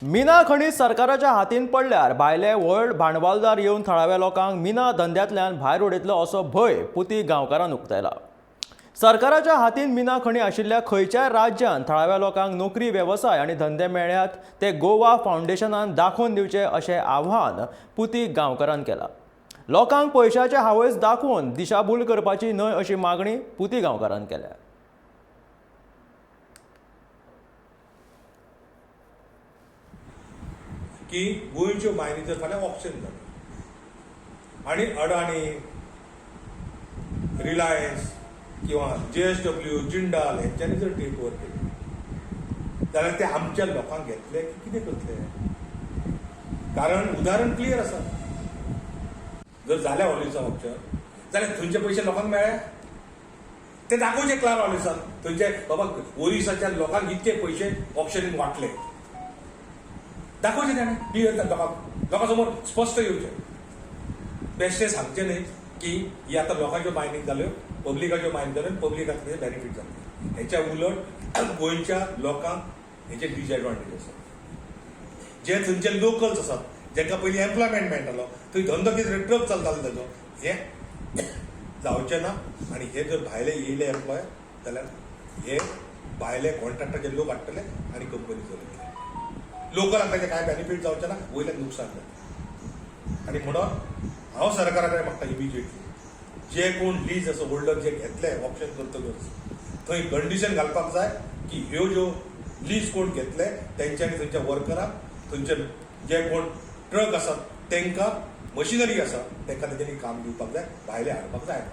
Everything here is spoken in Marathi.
मिना खणी सरकाराच्या हातीन पडल्यार भायले व्हड भांडवलदार येवन थळाव्या लोकांक मिना धंद्यांतल्यान भायर उडयतलो असो भंय पुती गांवकारांक उक्तायला। सरकाराच्या हातीन मिना खणी आशिल्ल्या खंयच्याय राज्यांत थळाव्या लोकांक नोकरी वेवसाय आनी धंदे मेळ्ळ्यात ते गोवा फावंडेशनान दाखोवन दिवचे अशें आव्हान पुती गांवकारांन केलां। लोकांक पयशाचे हावस दाखोवन दिशाभूल करपाची न्हय अशी मागणी पुती गांवकारांन केल्या। की गोंयच्यो मायनी जर फाल्यां ऑप्शन जाता आनी अडाणी, रिलायन्स किंवा JSW, जिंदाल हेंच्यांनी जर टेक ओवर केली जाल्यार ते आमच्या लोकांक घेतले की कितें करतले? कारण उदाहरण क्लियर आसा, जर जाल्या ऑलिसा ऑप्शन जाल्यार थंयचे पयशे लोकांक मेळ्ळे ते दाखोवचे क्लार ऑलिसान थंयचे बाबा ओरिसाच्या लोकांक इतके पयशे ऑप्शनीन वाटले दाखोवचे ताणें क्लियर लोकां समोर स्पश्ट येवचें। बेश्टें सांगचें न्हय की ही आतां लोकांच्यो मायनींग जाल्यो, पब्लिकाच्यो मायनींग जाल्यो, पब्लिकाक तेजे बेनिफीट जातले। हेच्या उलट गोंयच्या लोकांक हेचे डिसएडवांटेज आसा। जे थंयचे लोकल्स आसात जांकां पयलीं एम्प्लॉयमेंट मेळटालो, थंय धंदो कितें ट्रक चलतालो ताजो, हें जावचें ना। आनी हे जर भायले येयले एम्प्लॉय जाल्यार हे भायले कॉन्ट्रॅक्टाचे लोक हाडटले आनी कंपनी चलयतले। लोकलांक ताचें कांय बेनिफीट जावचें ना, वयल्याक नुकसान जाता। आनी म्हणून हांव सरकारा कडेन मागता इमिजिएटली जे कोण लीज असो होल्डर जे घेतले ऑप्शन करतलोच थंय कंडिशन घालपाक जाय की ह्यो ज्यो लीज कोण घेतले तेंच्यांनी थंयच्या वर्करांक, थंयचे जे कोण ट्रक आसात तांकां मशिनरी आसा तांकां तेच्यांनी काम दिवपाक जाय, भायले हाडपाक जाय।